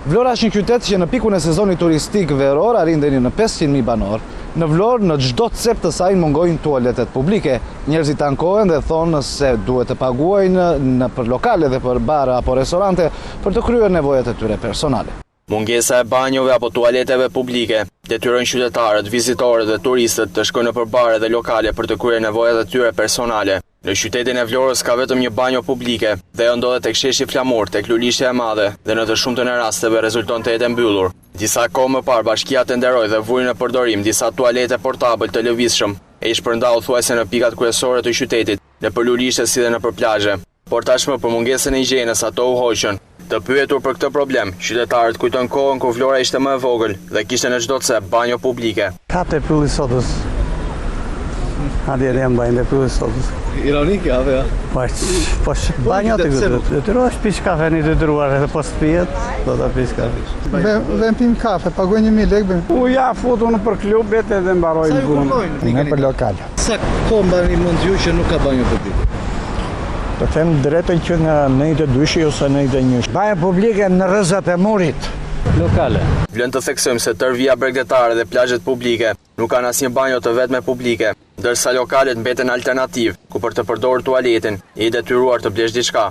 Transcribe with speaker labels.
Speaker 1: Vlora është një qytet që në pikun e sezonit turistik veror arrin deri në 500.000 banor. Në Vlorë, në çdo cep të saj mungojnë tualetet publike. Njerëzit ankohen dhe thonë se duhet të paguajnë për lokale dhe për bare apo restorante për të kryer nevojat e tyre personale.
Speaker 2: Mungesa e banjove apo tualeteve publike detyrojnë qytetarët, vizitorët dhe turistët të shkojnë nëpër bare dhe lokale për të kryer nevojat e tyre personale. Në qytetin e Vlorës ka vetëm një banjo publike dhe ajo ndodhet tek sheshi Flamur, tek Lulishja e Madhe dhe në të shumtën e rasteve rezulton të jetë mbyllur. Disa kohë më parë bashkia tenderoi dhe vuri në përdorim disa tualete portabël të lëvizshëm e i shpërndau thuajse në pikat kryesore të qytetit, nëpër Lulishte si dhe nëpër plazhe. Por tashmë për mungesën e higjienës ato u hoqën. Të pyetur për këtë problem, qytetarët kujtojnë kohën kur Vlora ishte më e vogël dhe kishte në çdo cep banjo publike.
Speaker 3: Kape pylli sotës. Hadi edhe mbajnë dhe pylli sotës.
Speaker 1: Ironike, apo ja?
Speaker 3: Po banjo të këtë. Detyrohesh pish kafe një detyruar edhe po spijet, do ta pish kafe.
Speaker 4: Vem pim kafe, pagoj 1.000 lekë.
Speaker 3: Ja futu në për klubet edhe mbarojnë punë.
Speaker 4: Ne për lokal.
Speaker 1: Sa kohë mbani mend ju që nuk ka banjo publike?
Speaker 4: Të them drejtën që nga 92 ose 91. Baja publike në rrezat e murit.
Speaker 2: Lokale. Vlen të theksojmë se tër vija bregdetare dhe plazhet publike nuk kanë asnjë banjo të vetme publike, ndërsa lokalet mbeten alternativë ku për të përdorur tualetin je i detyruar të blesh diçka.